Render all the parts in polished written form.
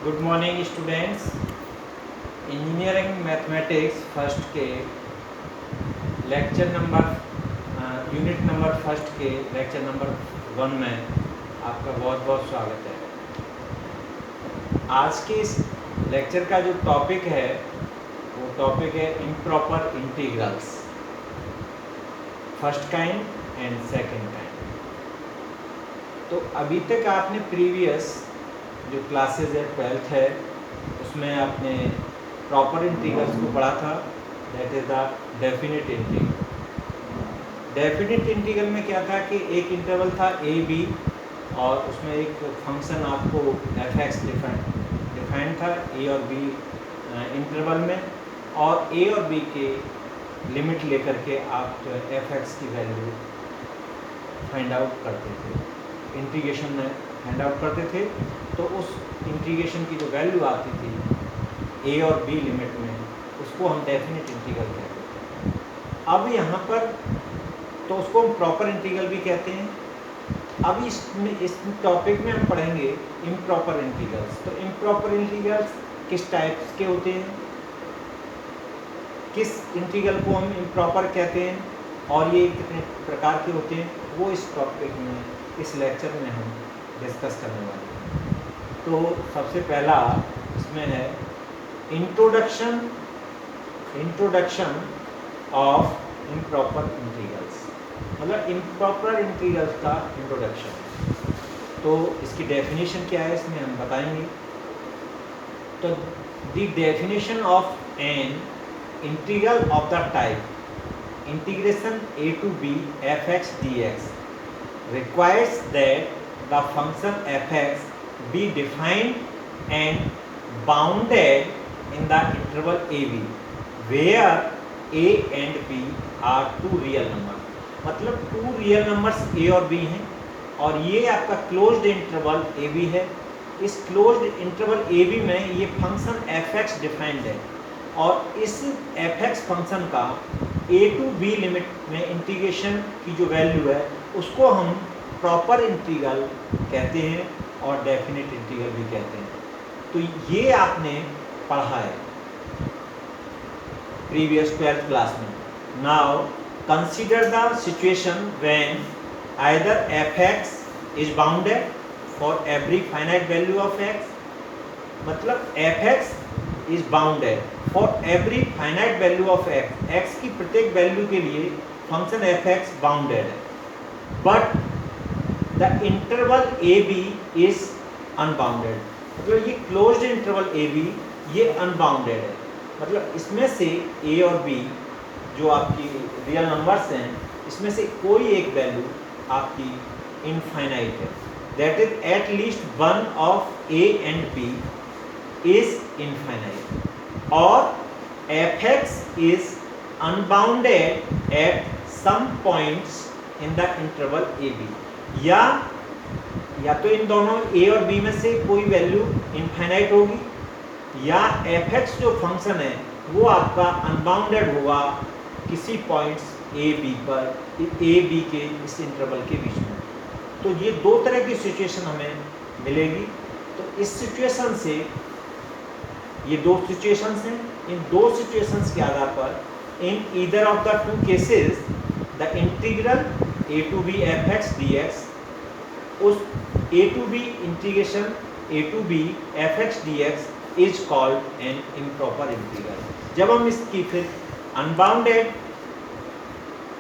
Good morning students. Engineering mathematics first के lecture number unit number first के lecture number 1 में आपका बहुत बहुत स्वागत है। आज के इस लेक्चर का जो टॉपिक है वो टॉपिक है improper integrals, first kind and second kind. तो अभी तक आपने प्रीवियस जो क्लासेज है 12th है उसमें आपने प्रॉपर इंटीग्रल्स को पढ़ा था, that is the definite integral. Definite integral में क्या था कि एक इंटरवल था ए बी और उसमें एक फंक्शन आपको एफ एक्स डिफाइन था ए और बी इंटरवल में, और ए और बी के लिमिट लेकर के आप जो है एफ एक्स की वैल्यू फाइंड आउट करते थे, इंटीग्रेशन में फाइंड आउट करते थे। तो उस इंटीग्रेशन की जो वैल्यू आती थी ए और बी लिमिट में, उसको हम डेफिनिट इंटीग्रल कहते थे। अब यहाँ पर तो उसको हम प्रॉपर इंटीग्रल भी कहते हैं। अब इस टॉपिक में हम पढ़ेंगे इम्प्रॉपर इंटीग्रल्स। तो इम्प्रॉपर इंटीग्रल्स किस टाइप्स के होते हैं, किस इंटीग्रल को हम इम्प्रॉपर कहते हैं और ये कितने प्रकार के होते हैं, वो इस टॉपिक में इस लेक्चर में हम डिस्कस करने वाले हैं। तो सबसे पहला इसमें है इंट्रोडक्शन ऑफ इम्प्रॉपर इंटीग्रल्स, मतलब इम्प्रॉपर इंटीग्रल्स का इंट्रोडक्शन। तो इसकी डेफिनेशन क्या है इसमें हम बताएंगे। तो the definition of an integral of the type integration a to b fx dx requires that the function fx be defined and bounded in the interval ab where a and b are two real numbers। मतलब to real numbers a और b हैं और ये आपका closed interval ab है। इस closed interval ab में ये फंक्शन fx डिफाइंड है और इस fx फंक्शन का a to b लिमिट में इंटीग्रेशन की जो वैल्यू है उसको हम प्रॉपर इंटीग्रल कहते हैं और डेफिनिट इंटीग्रल भी कहते हैं। तो ये आपने पढ़ा है प्रीवियस 12th क्लास में। Now consider the situation when either fx is bounded for every finite value of x, मतलब fx is bounded for every finite value of x, x की प्रत्येक वैल्यू के लिए फंक्शन fx बाउंडेड है, but the interval ab is unbounded. मतलब ये closed interval ab ये unbounded है, मतलब इसमें से a और b जो आपकी रियल नंबर्स हैं इसमें से कोई एक वैल्यू आपकी इनफाइनाइट है, that is at least one of a and b is infinite, or fx is unbounded at some points in the interval ab। या तो इन दोनों a और b में से कोई वैल्यू इनफाइनाइट होगी या fx जो फंक्शन है वो आपका अनबाउंडेड होगा किसी पॉइंट्स a b पर, a b के इस इंटरवल के बीच में। तो ये दो तरह की सिचुएशन हमें मिलेगी। तो इस सिचुएशन से, ये दो सिचुएशंस हैं, इन दो सिचुएशंस के आधार पर in either of the two cases the integral a to b fx dx, उस a to b integration a to b fx dx is called an improper integral. जब हम इसकी फिर अनबाउंडेड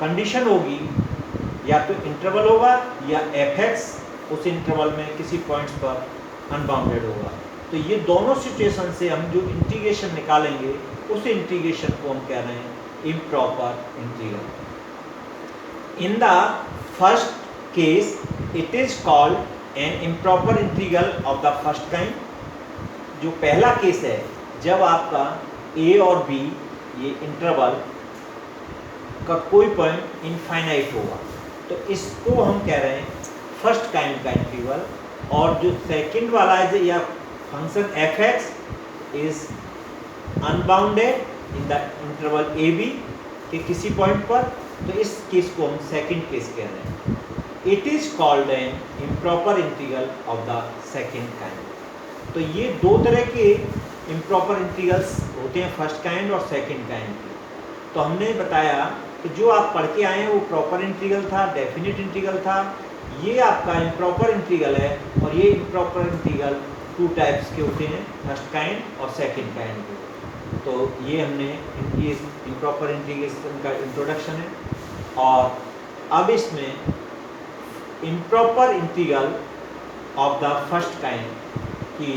कंडीशन होगी, या तो इंटरवल होगा या fx उस इंटरवल में किसी पॉइंट्स पर अनबाउंडेड होगा। तो ये दोनों सिचुएशन से हम जो इंटीग्रेशन निकालेंगे उस इंटीग्रेशन को हम कह रहे हैं improper integral. In the first case it is called an improper integral of the first kind. जो पहला केस है जब आपका a और b ये इंटरवल का कोई पॉइंट इनफाइनाइट होगा, तो इसको हम कह रहे हैं फर्स्ट काइंड का इंटीग्रल। और जो सेकंड वाला है या function fx is unbounded in the interval ab के किसी पॉइंट पर, तो इस केस को हम सेकंड केस कह रहे हैं। It is called an improper integral of the second kind. तो ये दो तरह के इम्प्रॉपर इंटीग्रल्स होते हैं, फर्स्ट काइंड और सेकंड काइंड के। तो हमने बताया कि जो आप पढ़ के आए हैं वो प्रॉपर इंटीग्रल था, डेफिनेट इंटीग्रल था। ये आपका इम्प्रॉपर इंटीग्रल है, और ये इम्प्रॉपर इंटीग्रल टू टाइप्स के होते हैं, फर्स्ट काइंड और सेकंड काइंड के। तो ये हमने ये इम्प्रॉपर इंटीग्रेशन का इंट्रोडक्शन है, और अब इसमें improper integral of the first kind की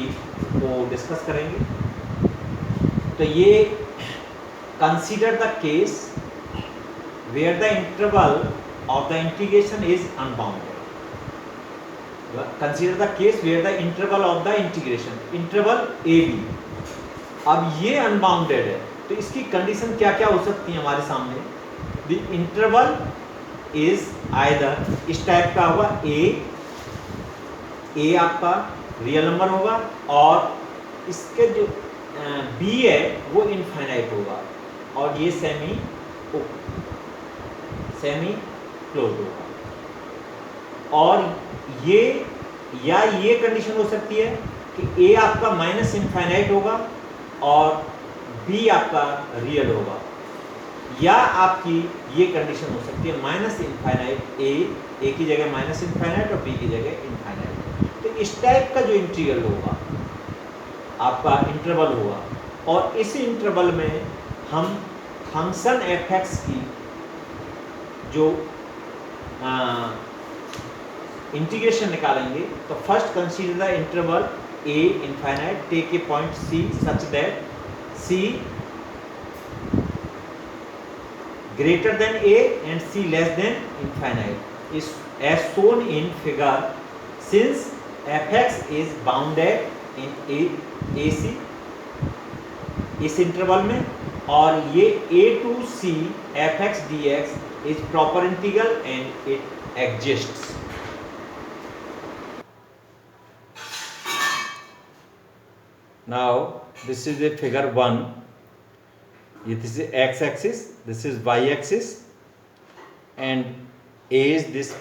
को डिस्कस करेंगे। तो ये consider the case where the interval of the integration is unbounded. Consider the case where the interval of the integration, interval a b, अब ये अनबाउंडेड है, तो इसकी कंडीशन क्या क्या हो सकती है हमारे सामने। द इंटरवल इज आइदर, इस टाइप का होगा, ए आपका रियल नंबर होगा, और इसके जो बी है वो इनफाइनाइट होगा, और ये सेमी क्लोज होगा। और ये कंडीशन हो सकती है कि ए आपका माइनस इनफाइनाइट होगा और बी आपका रियल होगा, या आपकी ये कंडीशन हो सकती है माइनस इनफाइनाइट ए की जगह माइनस इनफाइनाइट और बी की जगह इनफाइनाइट। तो इस टाइप का जो इंटीग्रल होगा आपका इंटरवल होगा, और इस इंटरवल में हम फंक्शन एफ एक्स की जो इंटीग्रेशन निकालेंगे। तो first consider the interval a infinite, take a point C such that C greater than a and C less than infinite is as shown in figure, since fx is bounded in AC इस interval में, और ये a to C fx dx is proper integral and it exists. Now this is a figure 1. This is x-axis, this is y-axis, and A is this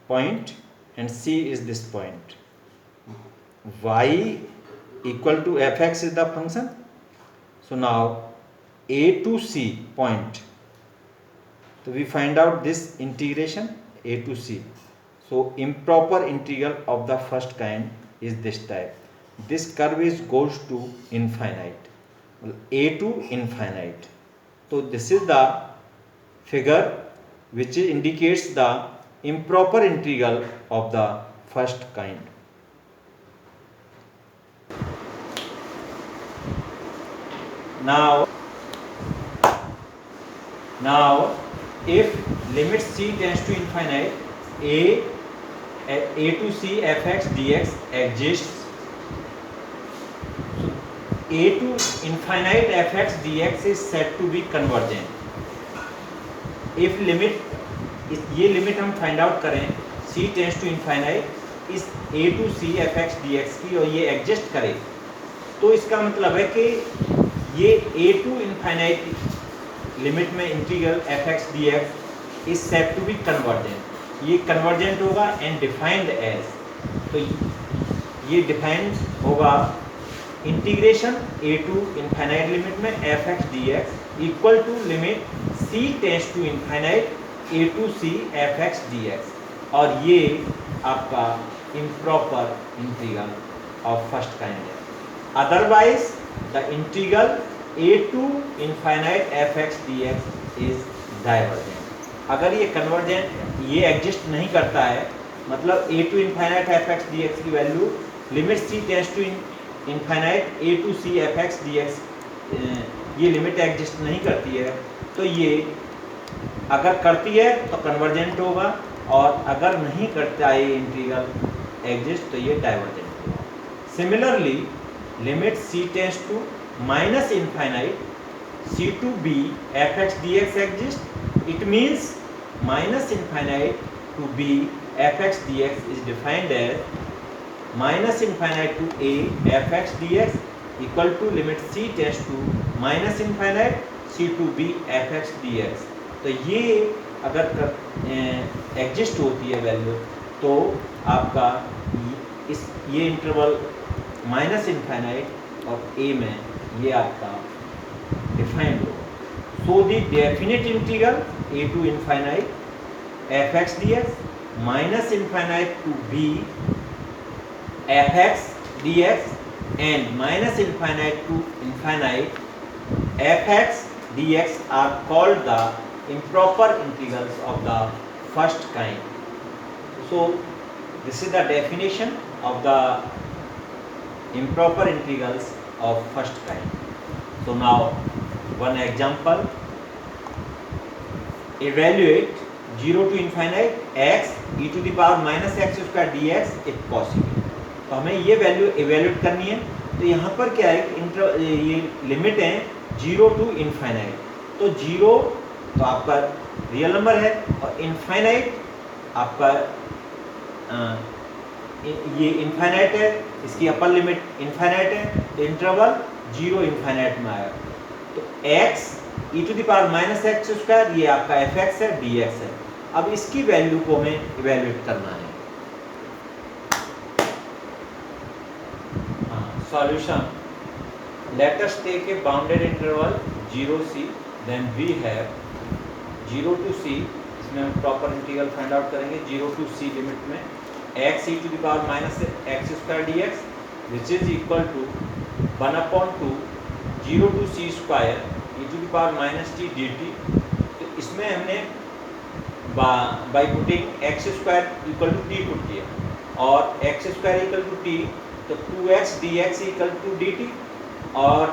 point and C is this point. Y equal to fx is the function. So now A to C point. So we find out this integration A to C. So improper integral of the first kind is this type. This curve is goes to infinite, a to infinite. So this is the figure which indicates the improper integral of the first kind. Now if limit c tends to infinite, a to c fx dx exists. A to infinite fx dx is said to be convergent. If limit, ये limit हम find out करें c tends to infinite इस a to c fx dx की, और ये exist करे, तो इसका मतलब है कि ये a to इनफाइनाइट लिमिट में integral fx dx is said to be convergent. ये कन्वर्जेंट होगा एंड डिफाइंड एज, तो ये डिफाइंड होगा integration a to infinite limit में fx dx equal to limit c tends to infinite a to c fx dx, और ये आपका improper integral of first kind है। Otherwise the integral a to infinite fx dx is divergent. अगर ये convergent, ये exist नहीं करता है, मतलब a to infinite fx dx की value limit c tends to infinite a to c fx dx, ये लिमिट एग्जिस्ट नहीं करती है, तो ये अगर करती है तो कन्वर्जेंट होगा, और अगर नहीं करता है इंटीग्रल एग्जिस्ट तो ये डाइवर्जेंट होगा। Similarly limit c tends to minus infinite c to b fx dx exist, it means minus infinite to b fx dx is defined as minus infinite to a fx dx equal to limit c tends to minus infinite c to b fx dx। तो ये अगर exist होती है value, तो आपका ये interval minus infinite और a में ये आपका डिफाइंड होगा. So the definite integral a to infinite fx dx minus infinite to b fx dx and minus infinite to infinite fx dx are called the improper integrals of the first kind. So this is the definition of the improper integrals of first kind. So now one example, evaluate 0 to infinite x e to the power minus x square dx if possible. तो हमें ये value evaluate करनी है. तो यहाँ पर क्या है, ये लिमिट है 0 टू इनफाइनाइट. तो 0 तो आपका रियल नंबर है और इनफाइनाइट आपका ये इनफाइनाइट है, इसकी अपर लिमिट इनफाइनाइट है. तो इंटरवल 0 इनफाइनाइट में आया. तो x e to the power minus x square ये आपका fx है, dx है. अब इसकी वैल्यू को हमें इवेल्यूएट करना है. Solution. Let us take a bounded interval 0c. Then we have 0 to c. इसमें हम प्रॉपर इंटीग्रल फाइंड आउट करेंगे. 0 to c लिमिट में x e to the power minus x square dx which is equal to 1/2 0 to c square e to the power minus t dt. तो इसमें हमने by putting x square equal to t put किया और x square equal to t. तो 2x dx equal to dt और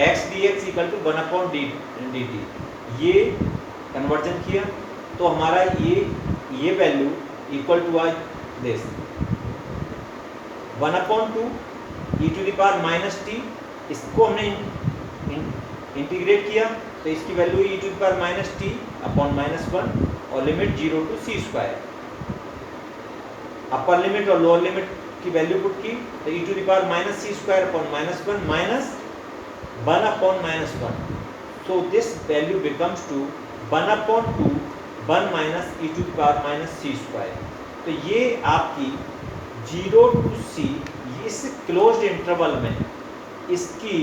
x dx equal to 1/dt. ये conversion किया तो हमारा ये value equal to ah this 1/2 e to the power minus t. इसको हमने इंटीग्रेट किया तो इसकी value e to the power minus t upon minus 1 और limit 0 to c square. Upper limit और लोअर लिमिट की वैल्यू पुट की तो e to the power minus c square upon minus 1 minus 1 upon minus 1. So this value becomes to 1/2 1 minus e to the power minus c square. तो ये आपकी 0 to c इस closed interval में इसकी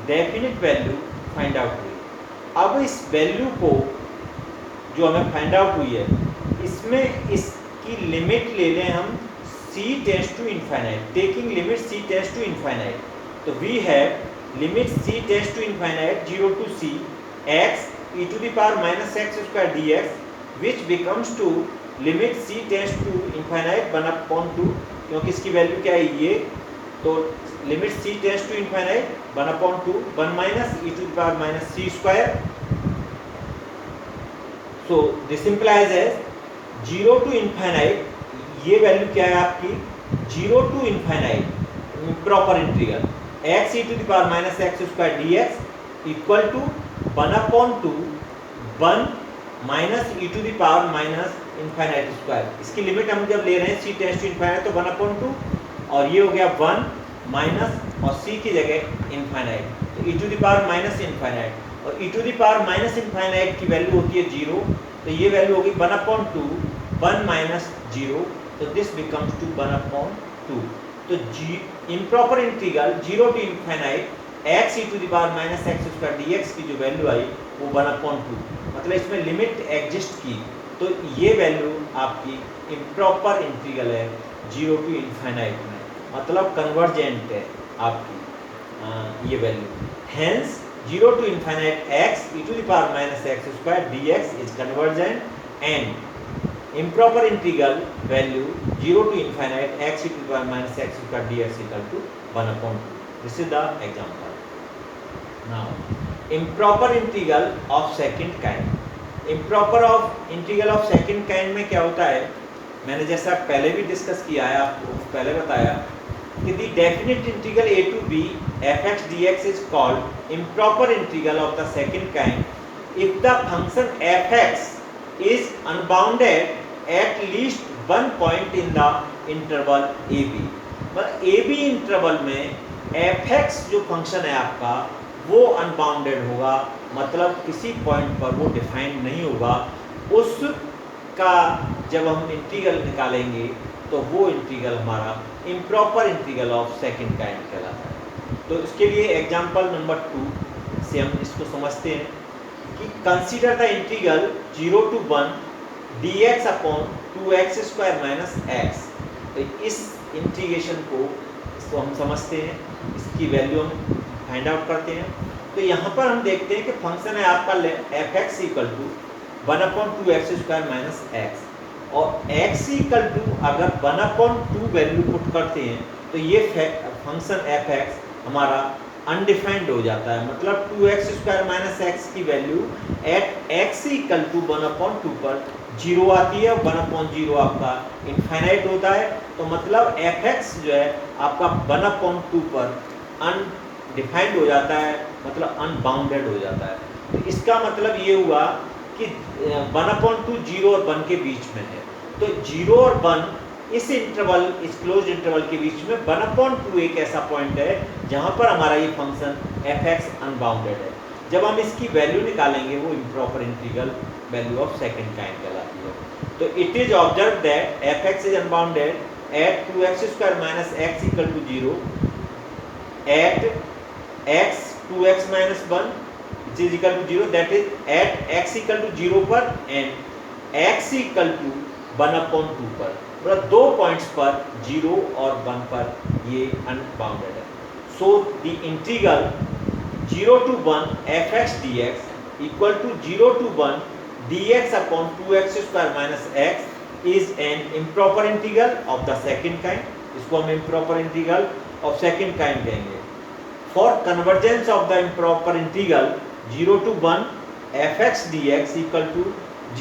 definite value find out हुई. अब इस value को जो हमें फाइंड आउट हुई है इसमें इसकी लिमिट ले लें हम c tends to infinite, taking limit c tends to infinite. So we have limit c tends to infinite 0 to c x e to the power minus x square dx which becomes to limit c tends to infinite 1/2 क्योंकि इसकी value क्या है ये. तो limit c tends to infinite 1/2 1 minus e to the power minus c square. So this implies as 0 to infinite. ये value क्या है आपकी 0 to infinite proper integral x e to the power minus x square dx equal to 1/2 1 minus e to the power minus infinite square. इसकी लिमिट हम जब ले रहे हैं c टेंड्स टू इनफाइनाइट तो 1/2 और ये हो गया 1 माइनस और c की जगह इनफाइनाइट तो e to the power minus infinite और e to the power minus infinite की वैल्यू होती है 0. तो ये वैल्यू होगी 1/2 1 माइनस 0. तो दिस बिकम्स टू 1/2. तो improper integral 0 to infinite x e to the power minus x square dx की जो वैल्यू आई वो 1/2 मतलब इसमें लिमिट एग्जिस्ट की. तो ये वैल्यू आपकी इम्प्रॉपर इंटीग्रल है 0 टू इनफाइनाइट में, मतलब कन्वर्जेंट है आपकी ये value. Hence 0 to infinite x e to the power minus x square dx is convergent and improper integral value 0 to infinite x e to the power minus x square dx equal to 1/2. This is the example. Now improper integral of second kind. Improper of integral of second kind में क्या होता है, मैंने जैसा पहले भी discuss किया है, आपको पहले बताया कि the definite integral a to b fx dx is called improper integral of the second kind if the function fx is unbounded at least one point in the interval ab. मतलब ab interval में fx जो function है आपका वो unbounded होगा, मतलब किसी point पर वो डिफाइंड नहीं होगा. उसका जब हम इंटीग्रल निकालेंगे तो वो इंटीग्रल हमारा improper integral of second kind कहलाता है। तो इसके लिए एग्जांपल नंबर 2 से हम इसको समझते हैं कि consider the integral 0 to 1 dx upon 2x square minus x। तो इस इंटीग्रेशन को इसको हम समझते हैं, इसकी वैल्यू हम फाइंड आउट करते हैं। तो यहाँ पर हम देखते हैं कि फंक्शन है आपका f x equal to 1/2x square minus x, और x इक्वल टू अगर 1/2 वैल्यू पुट करते हैं तो ये फंक्शन एफ एक्स हमारा अनडिफाइंड हो जाता है। मतलब 2x स्क्वायर माइनस एक्स की value at x equal to 1/2 पर 0 आती है, और 1/0 आपका इनफाइनाइट होता है। तो मतलब एफ एक्स जो है आपका 1/2 पर अनडिफाइंड हो जाता है, मतलब अनबाउंडेड हो जाता है। तो इसका मतलब ये हुआ कि 1/2 0 और 1 के बीच में है। तो 0 और 1 इस इंटरवल, इस क्लोज इंटरवल के बीच में 1/2 एक ऐसा पॉइंट है जहाँ पर हमारा ये फंक्शन एफ एक्स अनबाउंडेड है। जब हम इसकी वैल्यू निकालेंगे वो improper integral value of second kind कहलाती है। तो it is observe that f x is unbounded at 2x square minus x equal to 0 at x 2x minus 1 which is equal to 0, that is at x equal to 0 पर and x equal to 1/2 पर, मतलब दो points पर 0 और 1 पर ये unbounded है। So the integral 0 to 1 fx dx equal to 0 to 1 dx upon 2x square minus x is an improper integral of the second kind। इसको हम improper integral of second kind कहेंगे। For convergence of the improper integral 0 to 1 fx dx equal to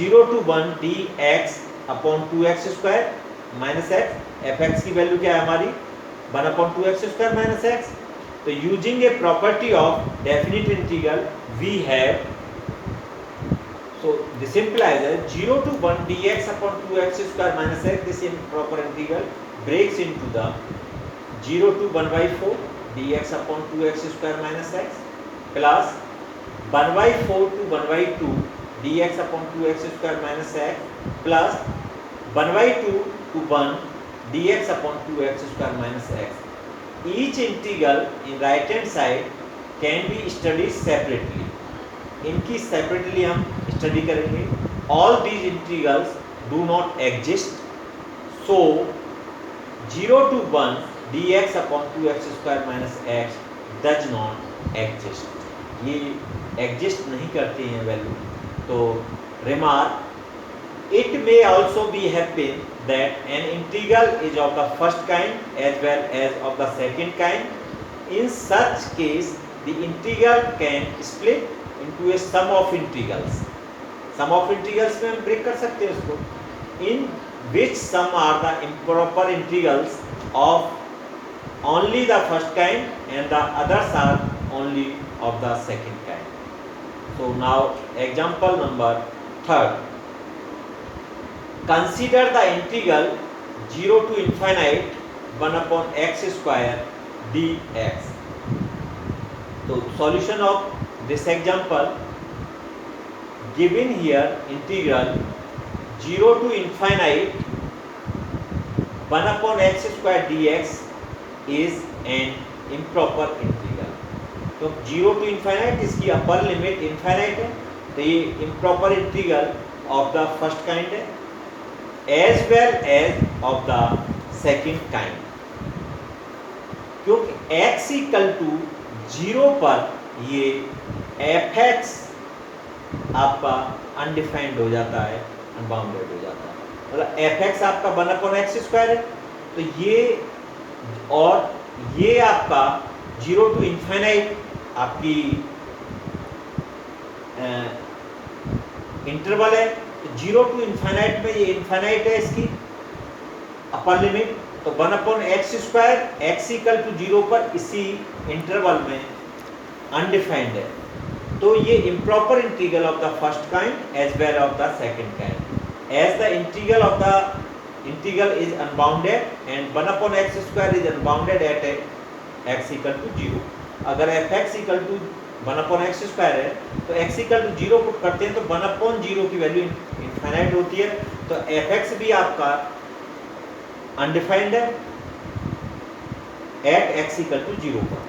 0 to 1 dx upon 2x square minus x। fx की value क्या है हमारी 1/2x square minus x। तो using a property of definite integral we have, so this implies that 0 to 1 dx upon 2x square minus x, this improper integral breaks into the 0 to 1/4 dx upon 2x square minus x plus 1/4 to 1/2 dx upon 2x square minus x plus 1/2 to 1 dx upon 2x square minus x। Each integral in right hand side can be studied separately। इनकी separately हम study करेंगे। All these integrals do not exist, so 0 to 1 dx upon 2x square minus x does not exist। ये exist नहीं करती हैं value. तो remark, it may also be happen that an integral is of the first kind as well as of the second kind. In such case the integral can split into a sum of integrals. Sum of integrals में हम break कर सकते हैं उसको, in which some are the improper integrals of only the first kind and the others are only of the second kind। So now example number 3, consider the integral 0 to infinite 1/x square dx। तो solution of this example, given here integral 0 to infinite 1/x square dx is an improper integral। तो 0 to infinite इसकी अपर limit infinite है, तो ये improper integral of the first kind है as well as of the second kind. क्योंकि x equal to 0 पर ये F x आपका अनडिफाइंड हो जाता है, अनबाउंडेड हो जाता है। मतलब एफ एक्स आपका 1/x स्क्वायर है, तो ये और ये आपका 0 टू इनफाइनाइट आपकी इंटरवल है। तो 0 टू इनफाइनाइट में ये इनफाइनाइट है इसकी अपर लिमिट, तो 1/x square x equal to 0 पर इसी इंटरवल में अनडिफाइंड है। तो ये improper integral of the first kind as well of the second kind. As the integral of the integral is unbounded and 1/x square is unbounded at x equal to 0। अगर fx equal to 1/x square है तो x equal to 0 put करते हैं तो 1/0 की value infinite होती है। तो fx भी आपका अनडिफाइंड है एट x इक्वल टू 0 पर।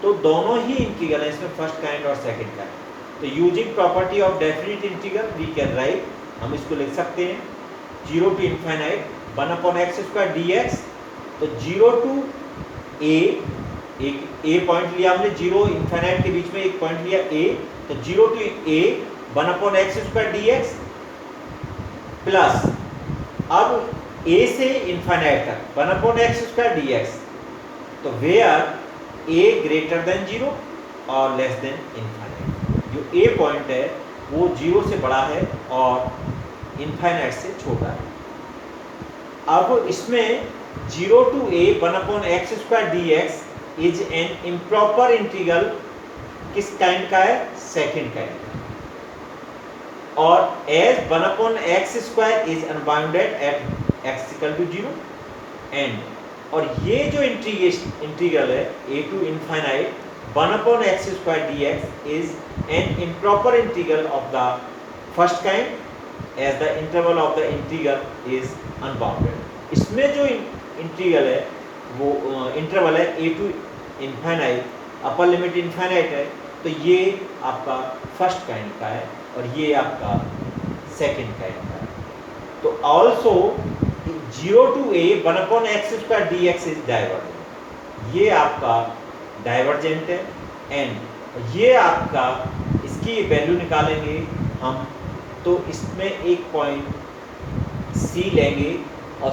तो दोनों ही इंटीग्रल है इसमें, फर्स्ट काइंड और सेकंड काइंड। तो using property of definite integral we can write, हम इसको लिख सकते हैं 0 टू इनफाइनाइट 1/x² dx। तो 0 टू a, एक a पॉइंट लिया हमने, 0 इनफाइनाइट के बीच में एक पॉइंट लिया a, तो 0 to a 1/x² dx plus अब a से इनफाइनाइट तक 1/x² dx। तो वेयर a ग्रेटर देन 0 और लेस देन इनफाइनाइट। जो a पॉइंट है वो 0 से बड़ा है और इनफाइनाइट से छोटा है। अब इसमें 0 to a 1/x² dx is an improper integral, किस काइंड का है? सेकंड काइंड का। और as 1/x² is unbounded at x equal to 0 and, और ये जो इंटीग्रल है a to infinite 1/x² dx is an improper integral of the first kind as the interval of the integral is unbounded. इसमें जो integral है वो interval है a to infinite, upper limit infinite है, तो ये आपका फर्स्ट काइंड का है और ये आपका सेकंड काइंड का है। तो also 0 to a 1/x² dx is divergent, ये आपका डाइवर्जेंट है। एंड ये आपका, इसकी वैल्यू निकालेंगे हम, तो इसमें एक पॉइंट c लेंगे और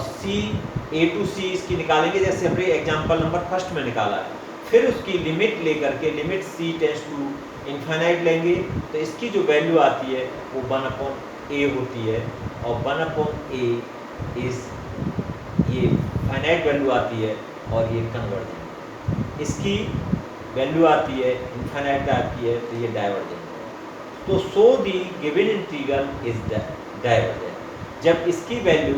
a टू c इसकी निकालेंगे, जैसे हमने एग्जांपल नंबर फर्स्ट में निकाला है। फिर उसकी लिमिट लेकर के limit c tends to infinite लेंगे, तो इसकी जो वैल्यू आती है वो 1/a होती है, और 1/a इस ये फाइनाइट वैल्यू आती है और ये कन्वर्जेंट, इसकी वैल्यू आती है इनफाइनाइट आती है, तो ये डाइवर्जेंट है। तो so the given integral is divergent. जब इसकी वैल्यू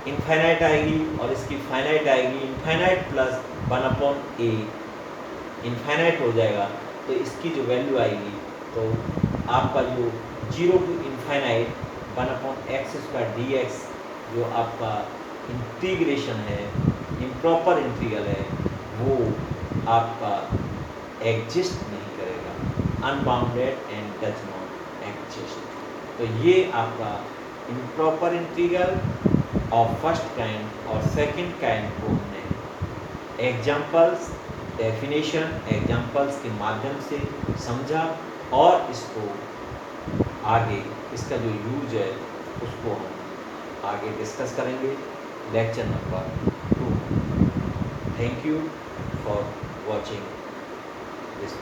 इनफाइनाइट आएगी और इसकी फाइनाइट आएगी, इनफाइनाइट प्लस 1/a इनफाइनाइट हो जाएगा, तो इसकी जो वैल्यू आएगी तो आपका जो 0 टू इनफाइनाइट 1/x² dx जो आपका इंटीग्रेशन है, इम्प्रॉपर इंटीग्रल है, वो आपका एग्जिस्ट नहीं करेगा, unbounded and does not exist. तो ये आपका improper integral of first kind और सेकंड काइंड को हमने एग्जाम्पल्स, डेफिनेशन, एग्जाम्पल्स के माध्यम से समझा, और इसको आगे इसका जो यूज है उसको हम आगे डिस्कस करेंगे lecture number 2। Thank you for watching this.